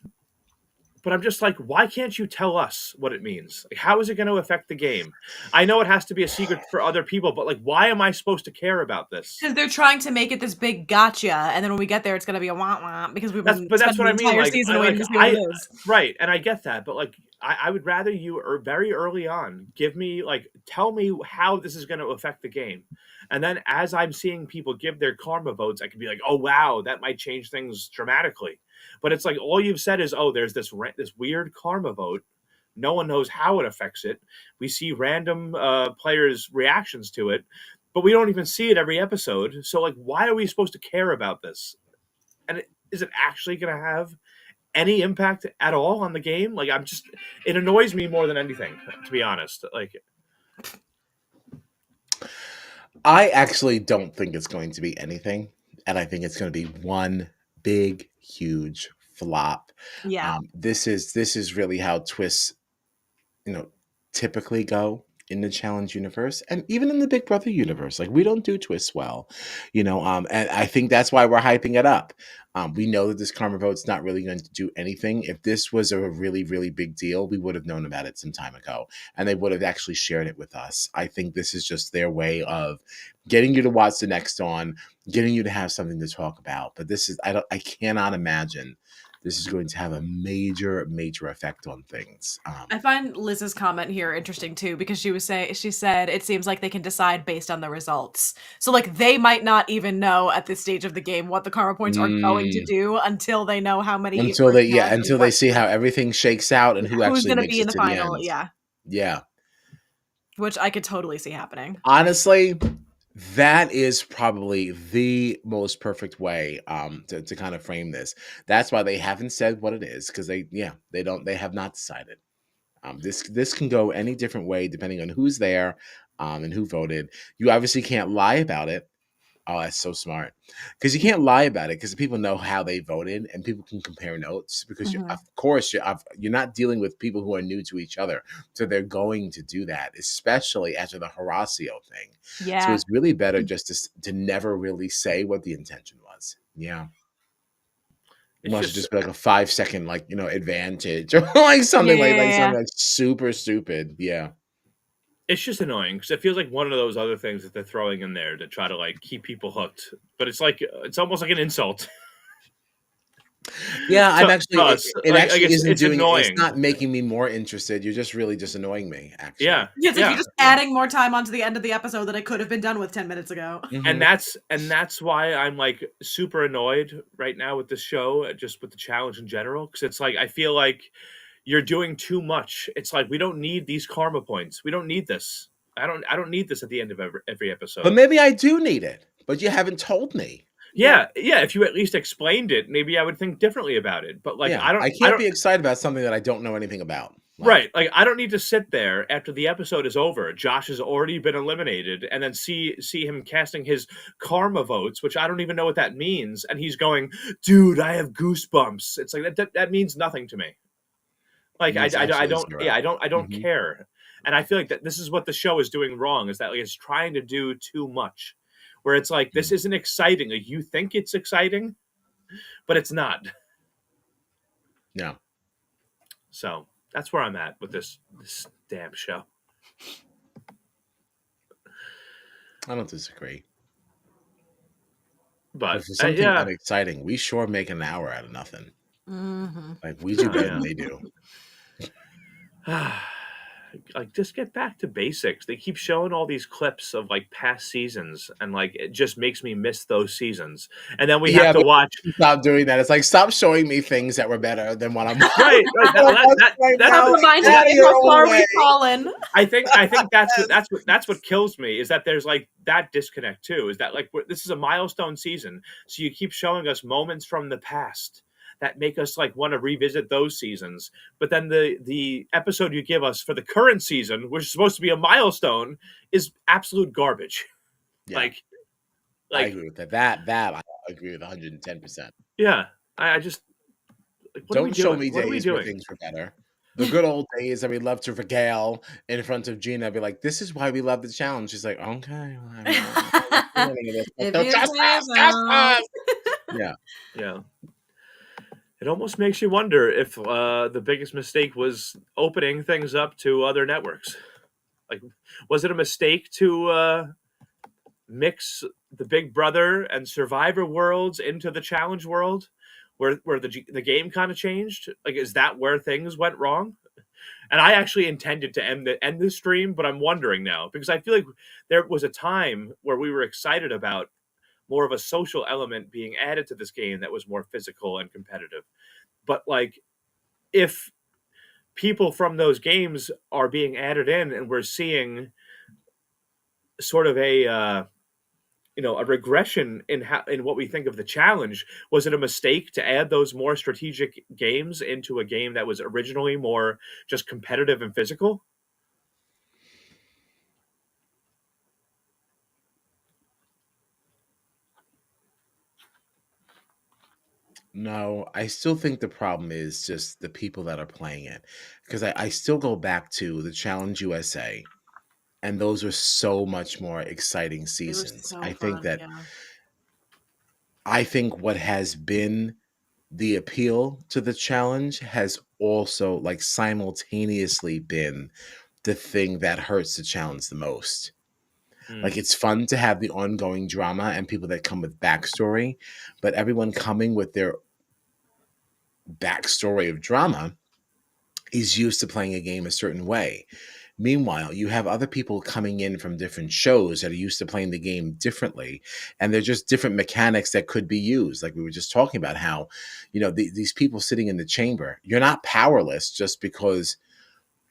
but I'm just like, why can't you tell us what it means? Like, how is it going to affect the game? I know it has to be a secret for other people, but like, why am I supposed to care about this? Because they're trying to make it this big gotcha, and then when we get there, it's going to be a wah wah because we've been That's spending what the I mean. entire Like, season waiting to see what it is. right, and I get that, but like, I would rather you very early on give me like tell me how this is going to affect the game, and then as I'm seeing people give their karma votes, I can be like, oh wow, that might change things dramatically. But it's like all you've said is, oh, there's this weird karma vote. No one knows how it affects it. We see random players' reactions to it, but we don't even see it every episode. So like, why are we supposed to care about this? And is it actually going to have any impact at all on the game? Like, it annoys me more than anything, to be honest. Like, I actually don't think it's going to be anything, and I think it's going to be one big, huge flop. Yeah. This is really how twists, you know, typically go in the challenge universe and even in the Big Brother universe. Like we don't do twists well, and I think that's why we're hyping it up. We know that this karma vote's not really going to do anything. If this was a really, really big deal, we would have known about it some time ago and they would have actually shared it with us. I think this is just their way of getting you to watch the next on, getting you to have something to talk about. But I cannot imagine this is going to have a major, major effect on things. I find Liz's comment here interesting too because she said it seems like they can decide based on the results. So like they might not even know at this stage of the game what the karma points are going to Mm, do until they know how many each person has and until they what see how like everything shakes out and who who's actually going to makes be in it the to the final. end. Yeah, Yeah. which I could totally see happening. Honestly, that is probably the most perfect way to kind of frame this. That's why they haven't said what it is because they have not decided. This can go any different way depending on who's there and who voted. You obviously can't lie about it. Oh, that's so smart. Because you can't lie about it because people know how they voted and people can compare notes because Mhm. of course you're not dealing with people who are new to each other. So they're going to do that, especially after the Horacio thing. So Yeah. it's really better just to never really say what the intention was. Yeah. it's Unless it just just be like a 5 second advantage or like something like Yeah. something like super stupid. Yeah. it's just annoying because it feels like one of those other things that they're throwing in there to try to like keep people hooked. But it's like it's almost like an insult Yeah, I'm to actually us. it Like actually isn't it's doing it. It's annoying. not making me more interested. You're just really just annoying me, Yeah, actually. Yeah, it's like you're yeah. just Yeah. adding more time onto the end of the episode that I could have been done with 10 minutes ago. And Mhm. that's why I'm like super annoyed right now with this show, just with the challenge in general. Because it's like I feel like you're doing too much. It's like we don't need these karma points. We don't need this. I don't need this at the end of every But episode. maybe I do need it, but you haven't told me. Yeah. Yeah. If you at least explained it, maybe I would think differently about it. But like Yeah, I I can't don't be excited about something that I don't know anything about. Like, right. Like I don't need to sit there after the episode is over. Josh has already been eliminated, and then see him casting his karma votes, which I don't even know what that means. And he's going, "Dude, I have goosebumps." It's like that means nothing to me. Like means I absolutely don't yeah zero. I don't Mhm. care. And I feel like that this is what the show is doing wrong is that like it's trying to do too much. Where it's like this Mm. isn't exciting. Like you think it's exciting, but it's not. Yeah, So that's where I'm at with this damn show. I don't disagree. But But for something yeah, unexciting, we sure make an hour out of nothing. Hmm. Like we do oh, better than yeah. they do. Like, just get back to basics. They keep showing all these clips of like past seasons, and like it just makes me miss those seasons. And then we have Yeah, to but watch. stop doing that. It's like, stop showing me things that were better than what I'm Right, right. what I'm watching right That's Stop now. the reminding Get out me of of your how own far way. we've fallen. I think Yes. that's what kills me is that there's like that disconnect too. Is that like this is a milestone season, so you keep showing us moments from the past that make us like want to revisit those seasons, but then the episode you give us for the current season, which is supposed to be a milestone, is absolute garbage. Yeah, Like I like agree with that. That I agree with 110%. yeah, I just like, what are we Don't show doing? me What are we days where doing? things were better. The good old days that we love to regale in front of Gina, be like, "This is why we love the challenge." She's like, "Okay, well, I'm not really feeling any of this." Like, If no, you trust say us, trust so. us. Yeah. Yeah. It almost makes you wonder if the biggest mistake was opening things up to other networks. Like, was it a mistake to mix the Big Brother and Survivor worlds into the Challenge world, where the game kind of changed? Like, is that where things went wrong? And I actually intended to end this stream, but I'm wondering now because I feel like there was a time where we were excited about more of a social element being added to this game that was more physical and competitive. But like, if people from those games are being added in, and we're seeing sort of a a regression in how in what we think of the challenge. Was it a mistake to add those more strategic games into a game that was originally more just competitive and physical? No, I still think the problem is just the people that are playing it. Because I still go back to the Challenge USA, and those are so much more exciting They were seasons. so fun, yeah. I think what has been the appeal to the challenge has also like simultaneously been the thing that hurts the challenge the most. Like, Mm, it's fun to have the ongoing drama and people that come with backstory, but everyone coming with their backstory of drama is used to playing a game a certain way. Meanwhile, you have other people coming in from different shows that are used to playing the game differently, and they're just different mechanics that could be used. Like we were just talking about how, these people sitting in the chamber, you're not powerless just because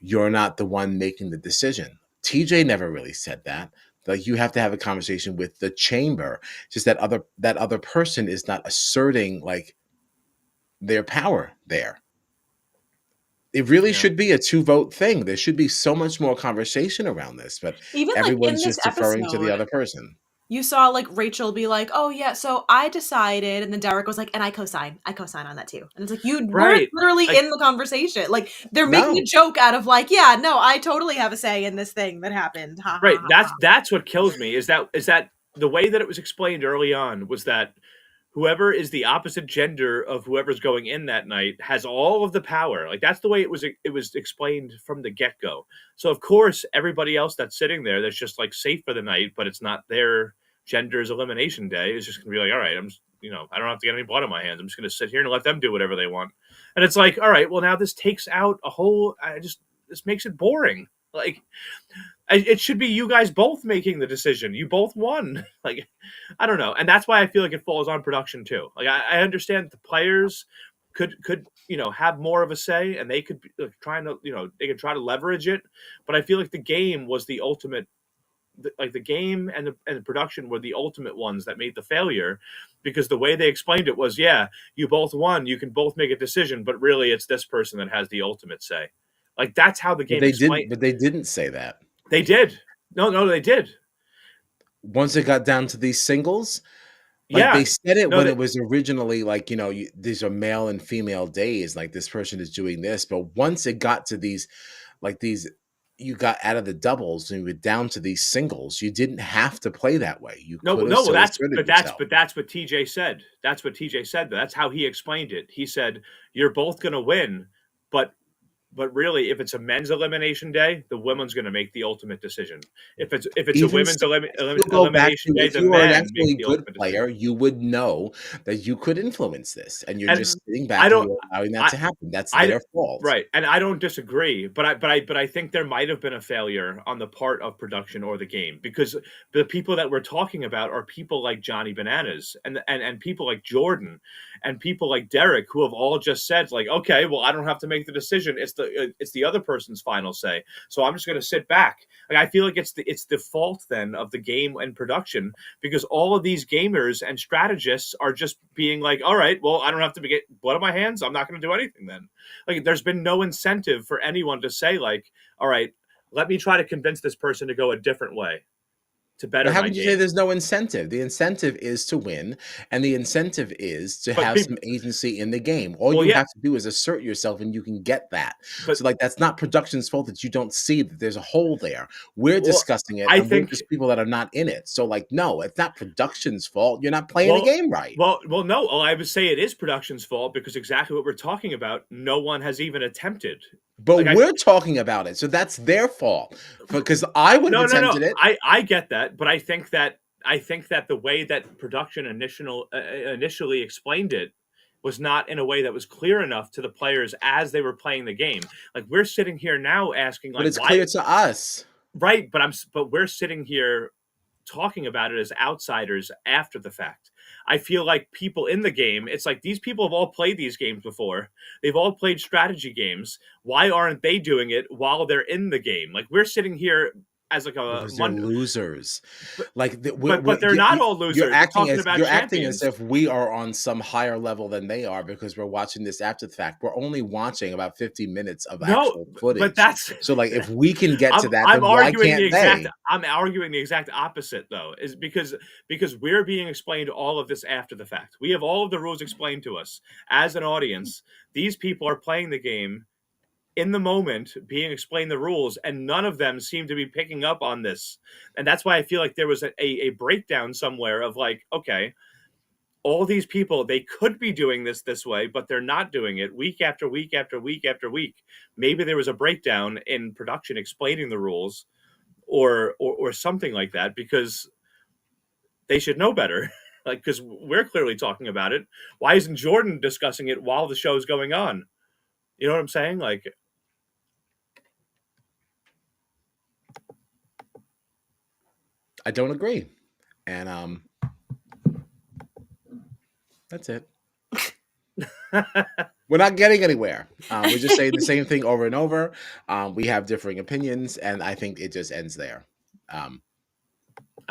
you're not the one making the decision. TJ never really said that. Like, you have to have a conversation with the chamber. Just that other person is not asserting like their power there. It really yeah. should be a two-vote thing. There should be so much more conversation around this, but Even like in everyone's this just deferring to the episode, other person. you saw like Rachel be like, "Oh yeah, so I decided," and then Derek was like, "And I co-sign on that too." And it's like you weren't Right. literally Like, in the conversation. Like they're making a No. joke out of like, "Yeah, no, I totally have a say in this thing that happened." Ha ha right. ha. That's what kills me is that the way that it was explained early on was that whoever is the opposite gender of whoever's going in that night has all of the power. Like, that's the way it was explained from the get-go. So of course everybody else that's sitting there that's just like safe for the night, but it's not their gender's elimination day, is just gonna be like, all right, I don't have to get any blood on my hands. I'm just gonna sit here and let them do whatever they want. And it's like, all right, well, now this takes out a whole this makes it boring. Like, it should be you guys both making the decision. You both won. Like, I don't know, and that's why I feel like it falls on production too. Like, I understand that the players could have more of a say, and they could be like, trying to they could try to leverage it, but I feel like the game was the ultimate. Like, the game and the production were the ultimate ones that made the failure, because the way they explained it was, yeah, you both won, you can both make a decision, but really it's this person that has the ultimate say. Like, that's how the But game they didn't explained. but they didn't say that. They did. No, they did. Once it got down to these singles, like, Yeah. they said it No, when that it was originally like, these are male and female days, like this person is doing this, but once it got to these you got out of the doubles and you were down to these singles, you didn't have to play that way. You no, could have no. Well, still that's asserted but that's yourself. but that's what TJ said. That's what TJ said. That's how he explained it. He said, "You're both gonna win, but But really, if it's a men's elimination day, the women's going to make the ultimate decision. If it's a Even women's so, you'll go back elimination to, day, if the you are an men make actually the good ultimate player, decision. you would know that you could influence this, and you're And just sitting I back and don't, you're allowing that I, to happen. That's I, their fault. right, and I don't disagree, but I think there might have been a failure on the part of production or the game, because the people that we're talking about are people like Johnny Bananas and people like Jordan and people like Derek, who have all just said like, okay, well, I don't have to make the decision. It's the other person's final say, so I'm just going to sit back. Like, I feel like it's the fault then of the game and production, because all of these gamers and strategists are just being like, all right, well, I don't have to get blood on my hands. I'm not going to do anything then. Like, there's been no incentive for anyone to say like, all right, let me try to convince this person to go a different way to But better how my could you say game. there's no incentive? The incentive is to win, and the incentive is to But have people, some agency in the game. All well, you yeah, have to do is assert yourself, and you can get that. but So, like, that's not production's fault that you don't see that there's a hole there. We're well, discussing it, I and we're think just people that are not in it. So, like, no, it's not production's fault. You're not playing the well. game right. No. Well, I would say it is production's fault, because exactly what we're talking about, no one has even attempted. But Like, we're talking about it, so that's their fault. Because I would have no. attempted it. I get that, but I think that the way that production initially explained it was not in a way that was clear enough to the players as they were playing the game. Like, we're sitting here now asking But like, it's why, clear to us. right? But we're sitting here talking about it as outsiders after the fact. I feel like people in the game, it's like these people have all played these games before. They've all played strategy games. Why aren't they doing it while they're in the game? Like, we're sitting here as like a Because they're losers. but Like but they're not all you're losers. We're acting talking as about champions. if we are on some higher level than they are because we're watching this after the fact. We're only watching about 50 minutes of No, actual but footage. that's So like if we can get to that, then I'm why arguing can't they? I'm arguing the exact opposite though, is because we're being explained all of this after the fact. We have all of the rules explained to us as an audience. These people are playing the game in the moment, being explained the rules, and none of them seem to be picking up on this. And that's why I feel like there was a breakdown somewhere of like, okay, all these people, they could be doing this way, but they're not doing it week after week after week after week. Maybe there was a breakdown in production explaining the rules, or something like that, because they should know better. Like, because we're clearly talking about it. Why isn't Jordan discussing it while the show's going on? You know what I'm saying? Like, I don't agree. And that's it. We're not getting anywhere. We're just saying the same thing over and over. We have differing opinions, and I think it just ends there. I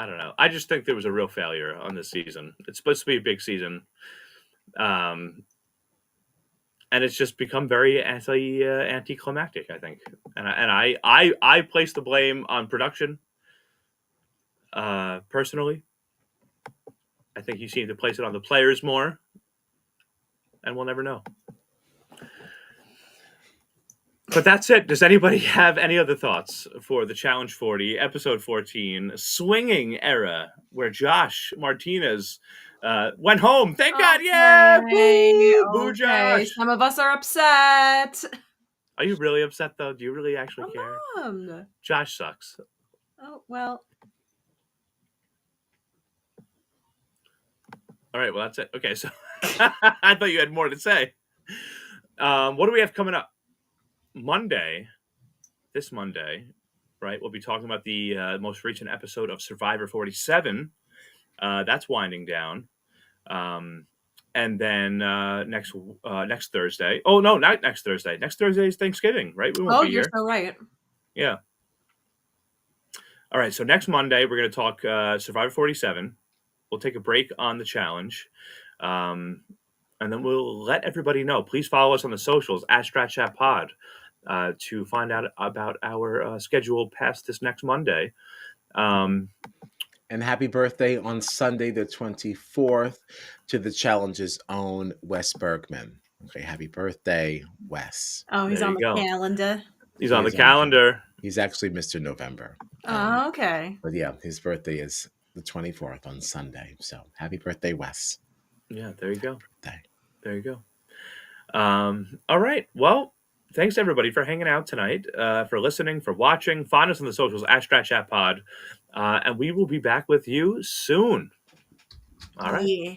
don't know. I just think there was a real failure on this season. It's supposed to be a big season, and it's just become very anticlimactic. I think, and I place the blame on production. Personally, I think you seem to place it on the players more, and we'll never know. But that's it. Does anybody have any other thoughts for the Challenge 40, episode 14, swinging era, where Josh Martinez went home? Thank God! Yeah, boo, boo, Josh. Some of us are upset. Are you really upset though? Do you really actually care? Josh sucks. Oh well. All right, well that's it. Okay, so I thought you had more to say. What do we have coming up? This Monday, right? We'll be talking about the most recent episode of Survivor 47. That's winding down. And then next Thursday. Oh no, not next Thursday. Next Thursday is Thanksgiving, right? We won't be you're here. so right. Yeah. All right. So next Monday we're going to talk Survivor 47. We'll take a break on the challenge, and then we'll let everybody know. Please follow us on the socials at Strat Chat Pod to find out about our schedule past this next Monday. And happy birthday on Sunday, the 24th, to the challenge's own Wes Bergman. Okay, happy birthday, Wes. Oh, he's on the calendar. He's on the calendar. He's actually Mr. November. Oh, okay. But yeah, his birthday is the 24th on Sunday. So happy birthday, Wes. Yeah, there you go. There you go. All right. Well, thanks everybody for hanging out tonight, for listening, for watching. Find us on the socials at Strat Chat Pod, and we will be back with you soon. All right. Yeah.